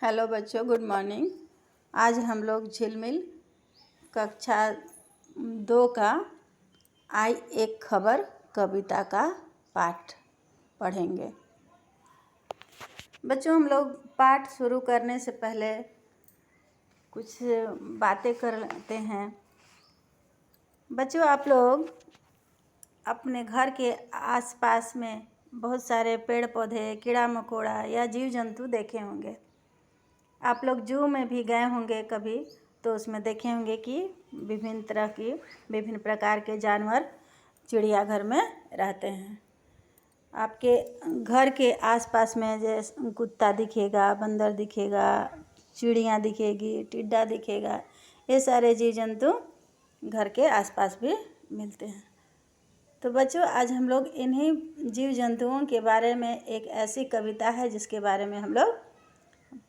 Hello बच्चों, good morning. आज हम लोग झिलमिल कक्षा 2 का आई एक खबर कविता का पाठ पढ़ेंगे। बच्चों, हम लोग पाठ शुरू करने से पहले कुछ बातें कर लेते हैं। बच्चों, आप लोग अपने घर के आसपास में बहुत सारे पेड़ पौधे, कीड़ा मकोड़ा या जीव जंतु देखे होंगे। आप लोग जू में भी गए होंगे कभी, तो उसमें देखे होंगे कि विभिन्न प्रकार के जानवर चिड़ियाघर में रहते हैं। आपके घर के आसपास में जैसे कुत्ता दिखेगा, बंदर दिखेगा, चिड़ियाँ दिखेगी, टिड्डा दिखेगा, ये सारे जीव जंतु घर के आसपास भी मिलते हैं। तो बच्चों, आज हम लोग इन्हीं जीव जंतुओं के बारे में एक ऐसी कविता है जिसके बारे में हम लोग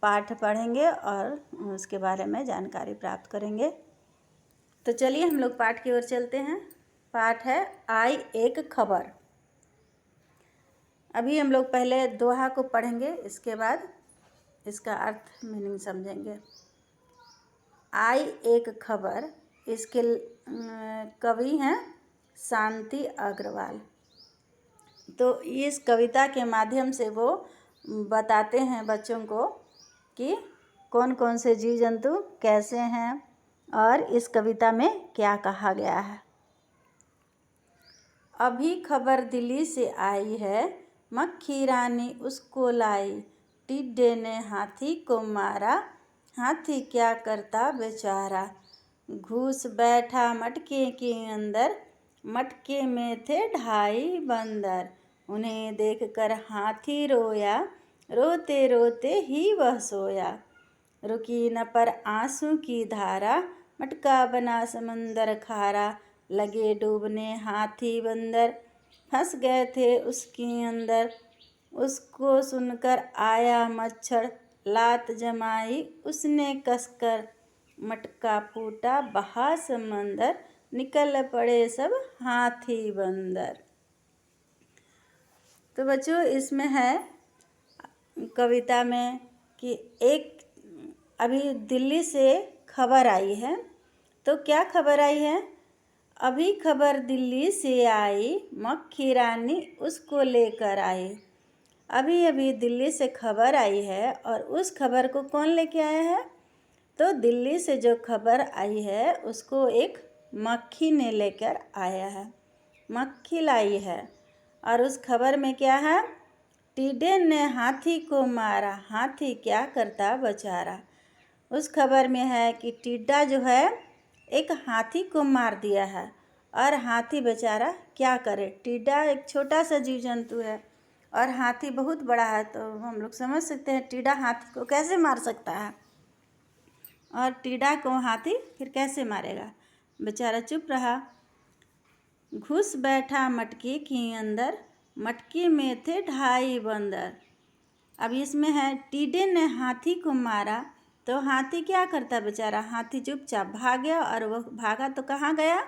पाठ पढ़ेंगे और उसके बारे में जानकारी प्राप्त करेंगे। तो चलिए हम लोग पाठ की ओर चलते हैं। पाठ है आई एक खबर। अभी हम लोग पहले दोहा को पढ़ेंगे, इसके बाद इसका अर्थ मीनिंग समझेंगे। आई एक खबर, इसके कवि हैं शांति अग्रवाल। तो इस कविता के माध्यम से वो बताते हैं बच्चों को कि कौन कौन से जीव जंतु कैसे हैं और इस कविता में क्या कहा गया है। अभी खबर दिल्ली से आई है, मक्खी रानी उसको लाई, टिड्डे ने हाथी को मारा, हाथी क्या करता बेचारा। घुस बैठा मटके के अंदर, मटके में थे 2.5 बंदर, उन्हें देखकर हाथी रोया, रोते रोते ही वह सोया। रुकी न पर आंसू की धारा, मटका बना समंदर खारा, लगे डूबने हाथी बंदर, फंस गए थे उसके अंदर। उसको सुनकर आया मच्छर, लात जमाई उसने कसकर, मटका फूटा बहा समंदर, निकल पड़े सब हाथी बंदर। तो बच्चों, इसमें है कविता में कि एक अभी दिल्ली से खबर आई है। तो क्या खबर आई है? अभी खबर दिल्ली से आई, मक्खी रानी उसको लेकर आई। अभी अभी दिल्ली से खबर आई है और उस खबर को कौन लेके आया है? तो दिल्ली से जो खबर आई है उसको एक मक्खी ने लेकर आया है, मक्खी लाई है। और उस खबर में क्या है? टिड्डे ने हाथी को मारा, हाथी क्या करता बेचारा। उस खबर में है कि टिड्डा जो है एक हाथी को मार दिया है और हाथी बेचारा क्या करे। टिड्डा एक छोटा सा जीव जंतु है और हाथी बहुत बड़ा है, तो हम लोग समझ सकते हैं टिड्डा हाथी को कैसे मार सकता है और टिड्डा को हाथी फिर कैसे मारेगा। बेचारा चुप रहा। घुस बैठा मटके के अंदर, मटके में थे 2.5 बंदर। अब इसमें है टिड्डे ने हाथी को मारा, तो हाथी क्या करता बेचारा। हाथी चुपचाप भाग गया और वह भागा तो कहाँ गया?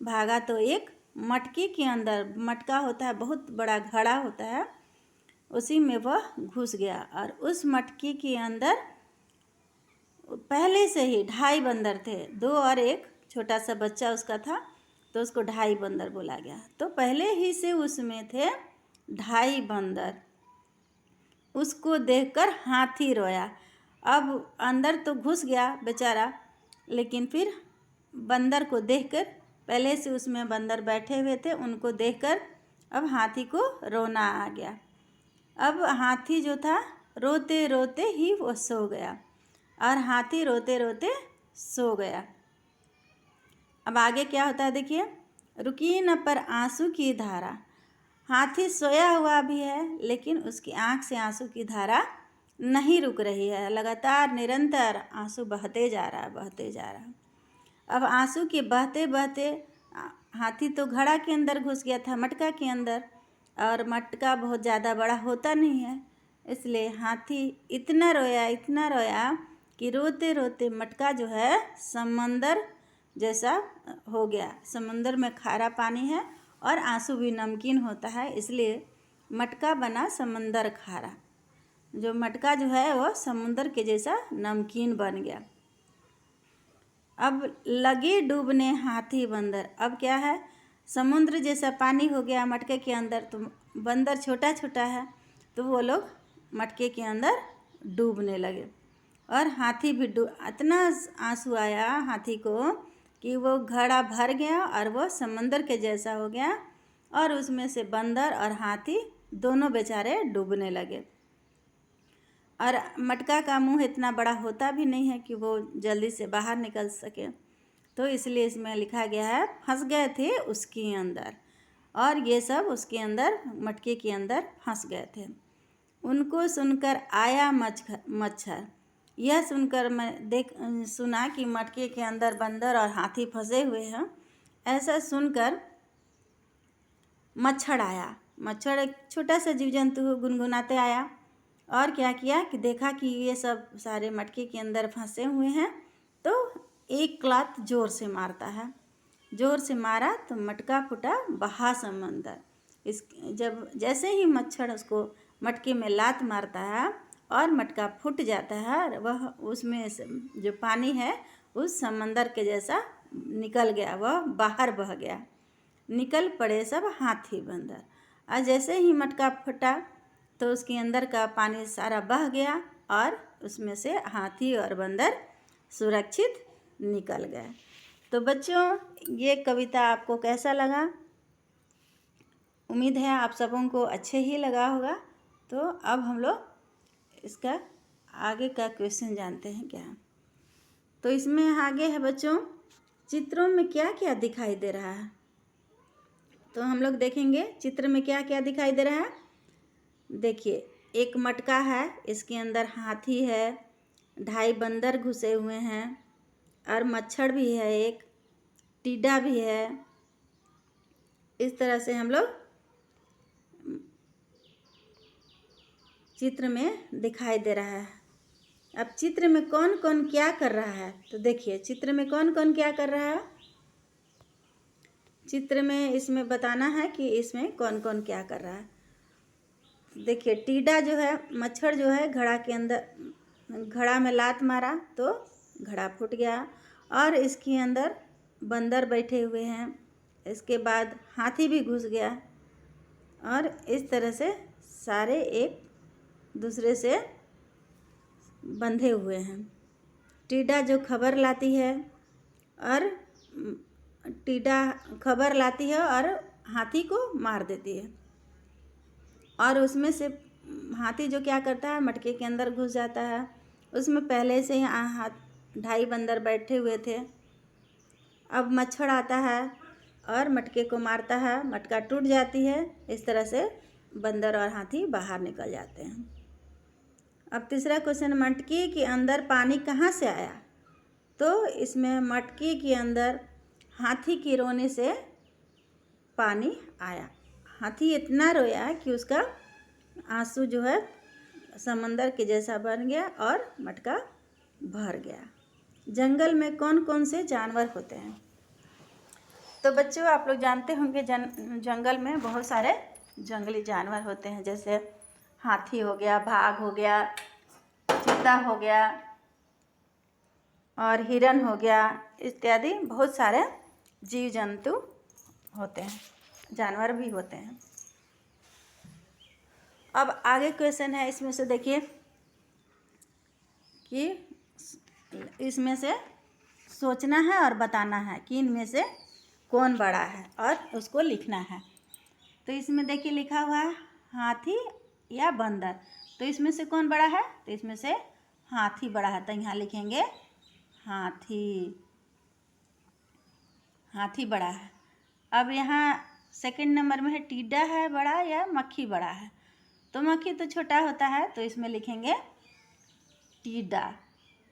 भागा तो एक मटके के अंदर। मटका होता है, बहुत बड़ा घड़ा होता है, उसी में वह घुस गया। और उस मटके के अंदर पहले से ही 2.5 बंदर थे, 2 और एक छोटा सा बच्चा उसका था, तो उसको 2.5 बंदर बोला गया। तो पहले ही से उसमें थे 2.5 बंदर। उसको देखकर हाथी रोया। अब अंदर तो घुस गया बेचारा, लेकिन फिर बंदर को देखकर, पहले से उसमें बंदर बैठे हुए थे, उनको देखकर अब हाथी को रोना आ गया। अब हाथी जो था रोते रोते ही वो सो गया और हाथी रोते रोते सो गया। अब आगे क्या होता है देखिए। रुकी न पर आंसू की धारा। हाथी सोया हुआ भी है, लेकिन उसकी आंख से आंसू की धारा नहीं रुक रही है, लगातार निरंतर आंसू बहते जा रहा, बहते जा रहा। अब आंसू के बहते बहते हाथी तो घड़ा के अंदर घुस गया था, मटका के अंदर, और मटका बहुत ज़्यादा बड़ा होता नहीं है, इसलिए हाथी इतना रोया कि रोते रोते मटका जो है समंदर जैसा हो गया। समंदर में खारा पानी है और आंसू भी नमकीन होता है, इसलिए मटका बना समंदर खारा। जो मटका जो है वह समुंदर के जैसा नमकीन बन गया। अब लगे डूबने हाथी बंदर। अब क्या है, समुद्र जैसा पानी हो गया मटके के अंदर, तो बंदर छोटा छोटा है, तो वो लोग मटके के अंदर डूबने लगे। और हाथी भी इतना आंसू आया हाथी को कि वो घड़ा भर गया और वो समंदर के जैसा हो गया, और उसमें से बंदर और हाथी दोनों बेचारे डूबने लगे। और मटका का मुंह इतना बड़ा होता भी नहीं है कि वो जल्दी से बाहर निकल सके, तो इसलिए इसमें लिखा गया है फंस गए थे उसके अंदर, और ये सब उसके अंदर मटके के अंदर फंस गए थे। उनको सुनकर आया मच्छर। यह सुनकर मैं सुना कि मटके के अंदर बंदर और हाथी फंसे हुए हैं। ऐसा सुनकर मच्छर आया। मच्छर एक छोटा सा जीव जंतु गुनगुनाते आया, और क्या किया कि देखा कि ये सब सारे मटके के अंदर फंसे हुए हैं, तो एक लात जोर से मारता है। जोर से मारा तो मटका फूटा बहा समंदर। जब जैसे ही मच्छर उसको मटके में लात मारता है और मटका फूट जाता है, वह उसमें से जो पानी है उस समंदर के जैसा निकल गया, वह बाहर बह गया। निकल पड़े सब हाथी बंदर। और जैसे ही मटका फटा तो उसके अंदर का पानी सारा बह गया, और उसमें से हाथी और बंदर सुरक्षित निकल गए। तो बच्चों, ये कविता आपको कैसा लगा? उम्मीद है आप सबों को अच्छे ही लगा होगा। तो अब हम लोग इसका आगे का क्वेश्चन जानते हैं क्या। तो इसमें आगे है बच्चों, चित्रों में क्या क्या दिखाई दे रहा है। तो हम लोग देखेंगे चित्र में क्या क्या दिखाई दे रहा है। देखिए, एक मटका है, इसके अंदर हाथी है, 2 बंदर घुसे हुए हैं, और मच्छर भी है, एक टीडा भी है। इस तरह से हम लोग चित्र में दिखाई दे रहा है। अब चित्र में कौन कौन क्या कर रहा है, तो देखिए चित्र में कौन कौन क्या कर रहा है। चित्र में इसमें बताना है कि इसमें कौन कौन क्या कर रहा है। देखिए, टीडा जो है, मच्छर जो है, घड़ा के अंदर घड़ा में लात मारा तो घड़ा फूट गया, और इसके अंदर बंदर बैठे हुए हैं। इसके बाद हाथी भी घुस गया, और इस तरह से सारे एक दूसरे से बंधे हुए हैं। टीडा जो खबर लाती है, और टीडा खबर लाती है और हाथी को मार देती है। और उसमें से हाथी जो क्या करता है, मटके के अंदर घुस जाता है। उसमें पहले से ही 2 बंदर बैठे हुए थे। अब मच्छर आता है और मटके को मारता है, मटका टूट जाती है। इस तरह से बंदर और हाथी बाहर निकल जाते हैं। अब तीसरा क्वेश्चन, मटके के अंदर पानी कहाँ से आया। तो इसमें मटके के अंदर हाथी के रोने से पानी आया। हाथी इतना रोया कि उसका आंसू जो है समंदर के जैसा बन गया और मटका भर गया। जंगल में कौन कौन से जानवर होते हैं। तो बच्चों, आप लोग जानते होंगे जंगल में बहुत सारे जंगली जानवर होते हैं, जैसे हाथी हो गया, बाघ हो गया, चीता हो गया, और हिरन हो गया, इत्यादि बहुत सारे जीव जंतु होते हैं, जानवर भी होते हैं। अब आगे क्वेश्चन है, इसमें से देखिए कि इसमें से सोचना है और बताना है कि इनमें से कौन बड़ा है, और उसको लिखना है। तो इसमें देखिए लिखा हुआ है हाथी या बंदर। तो इसमें से कौन बड़ा है, तो इसमें से हाथी बड़ा है। तो यहाँ लिखेंगे हाथी, हाथी बड़ा है। अब यहाँ सेकंड नंबर में है टीडा है बड़ा या मक्खी बड़ा है। तो मक्खी तो छोटा होता है, तो इसमें लिखेंगे टीडा,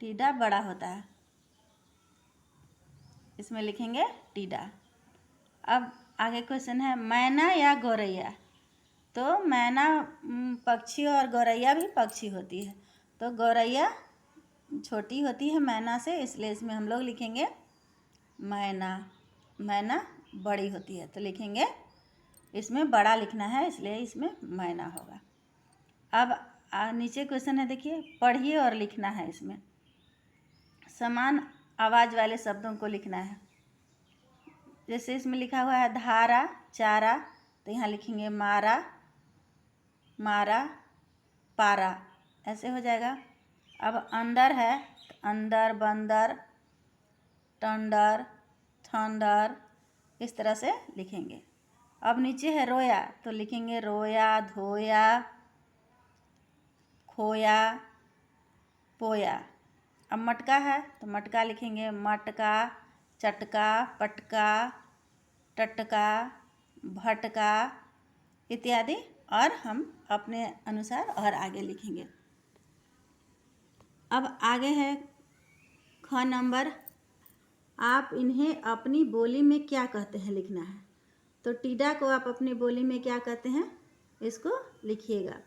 टीडा बड़ा होता है, इसमें लिखेंगे टीडा। अब आगे क्वेश्चन है मैना या गौरैया। तो मैना पक्षी और गौरैया भी पक्षी होती है। तो गौरैया छोटी होती है मैना से, इसलिए इसमें हम लोग लिखेंगे मैना। मैना बड़ी होती है, तो लिखेंगे इसमें बड़ा लिखना है, इसलिए इसमें मैना होगा। अब नीचे क्वेश्चन है, देखिए पढ़िए और लिखना है। इसमें समान आवाज़ वाले शब्दों को लिखना है। जैसे इसमें लिखा हुआ है धारा चारा, तो यहाँ लिखेंगे मारा मारा पारा, ऐसे हो जाएगा। अब अंदर है, अंदर बंदर टंडर थंडर, इस तरह से लिखेंगे। अब नीचे है रोया, तो लिखेंगे रोया धोया खोया पोया। अब मटका है, तो मटका लिखेंगे मटका चटका पटका टटका भटका इत्यादि, और हम अपने अनुसार और आगे लिखेंगे। अब आगे है ख नंबर, आप इन्हें अपनी बोली में क्या कहते हैं लिखना है। तो टीडा को आप अपनी बोली में क्या कहते हैं, इसको लिखिएगा।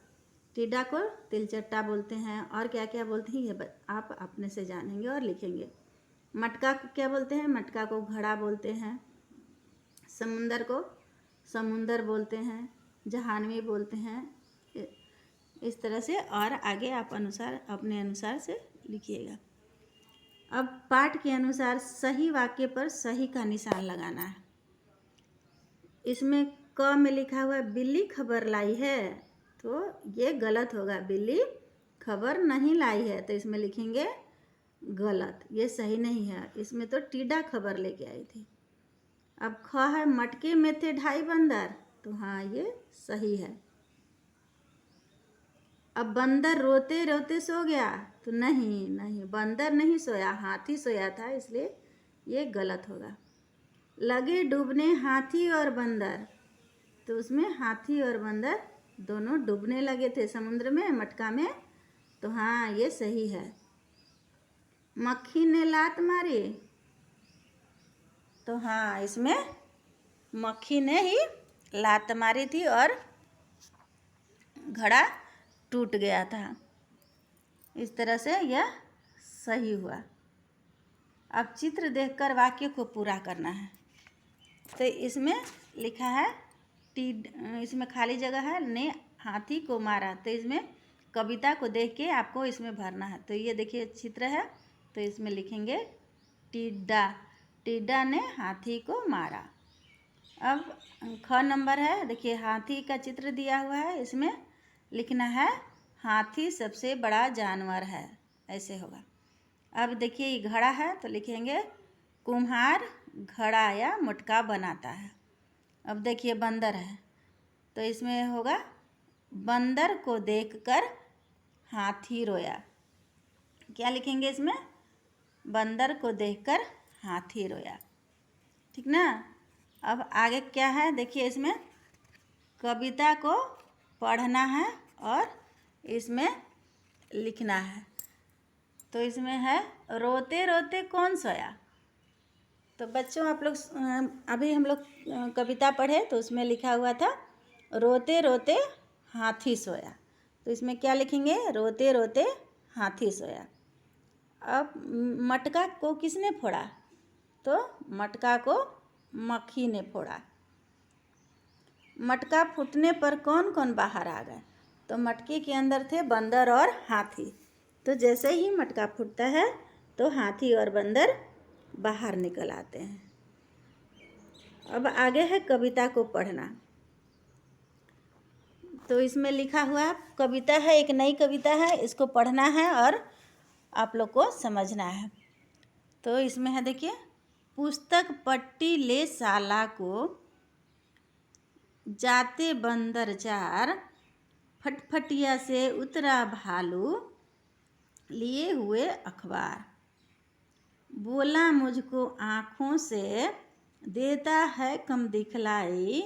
टीडा को तिलचट्टा बोलते हैं, और क्या क्या बोलते हैं ये आप अपने से जानेंगे और लिखेंगे। मटका को क्या बोलते हैं, मटका को घड़ा बोलते हैं। समुंदर को समुंदर बोलते हैं, जहानवी बोलते हैं। इस तरह से और आगे आप अपने अनुसार से लिखिएगा। अब पाठ के अनुसार सही वाक्य पर सही का निशान लगाना है। इसमें क में लिखा हुआ है बिल्ली खबर लाई है, तो ये गलत होगा। बिल्ली खबर नहीं लाई है, तो इसमें लिखेंगे गलत, ये सही नहीं है। इसमें तो टीडा खबर लेके आई थी। अब ख है मटके में थे 2.5 बंदर, तो हाँ ये सही है। अब बंदर रोते रोते सो गया, तो नहीं बंदर नहीं सोया, हाथी सोया था, इसलिए ये गलत होगा। लगे डूबने हाथी और बंदर, तो उसमें हाथी और बंदर दोनों डूबने लगे थे समुद्र में, मटका में, तो हाँ ये सही है। मक्खी ने लात मारी, तो हाँ इसमें मक्खी ने ही लात मारी थी और घड़ा टूट गया था। इस तरह से यह सही हुआ। अब चित्र देखकर वाक्य को पूरा करना है। तो इसमें लिखा है इसमें खाली जगह है, ने हाथी को मारा, तो इसमें कविता को देख के आपको इसमें भरना है। तो ये देखिए चित्र है, तो इसमें लिखेंगे टिड्डा, टिड्डा ने हाथी को मारा। अब ख नंबर है, देखिए हाथी का चित्र दिया हुआ है, इसमें लिखना है हाथी सबसे बड़ा जानवर है, ऐसे होगा। अब देखिए ये घड़ा है, तो लिखेंगे कुम्हार घड़ा या मटका बनाता है। अब देखिए बंदर है, तो इसमें होगा बंदर को देखकर हाथी रोया। क्या लिखेंगे इसमें, बंदर को देखकर हाथी रोया, ठीक ना। अब आगे क्या है, देखिए इसमें कविता को पढ़ना है और इसमें लिखना है। तो इसमें है रोते रोते कौन सोया। तो बच्चों आप लोग अभी हम लोग कविता पढ़े, तो उसमें लिखा हुआ था रोते रोते हाथी सोया, तो इसमें क्या लिखेंगे, रोते रोते हाथी सोया। अब मटका को किसने फोड़ा, तो मटका को मक्खी ने फोड़ा। मटका फूटने पर कौन कौन बाहर आ गए, तो मटके के अंदर थे बंदर और हाथी। तो जैसे ही मटका फूटता है, तो हाथी और बंदर बाहर निकल आते हैं। अब आगे है कविता को पढ़ना। तो इसमें लिखा हुआ कविता है, एक नई कविता है, इसको पढ़ना है और आप लोग को समझना है। तो इसमें है देखिए, पुस्तक पट्टी ले साला को, जाते बंदर जार, फटफटिया से उतरा भालू, लिए हुए अखबार, बोला मुझको आँखों से, देता है कम दिखलाई,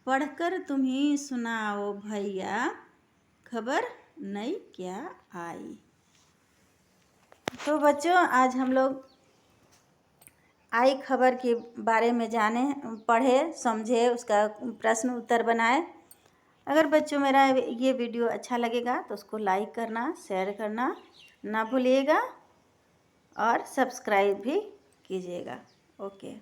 पढ़कर तुम्हें सुनाओ भैया, खबर नई क्या आई। तो बच्चों आज हम लोग आई खबर के बारे में जाने, पढ़े, समझे, उसका प्रश्न उत्तर बनाए। अगर बच्चों मेरा ये वीडियो अच्छा लगेगा तो उसको लाइक करना, शेयर करना ना भूलिएगा और सब्सक्राइब भी कीजिएगा। ओके।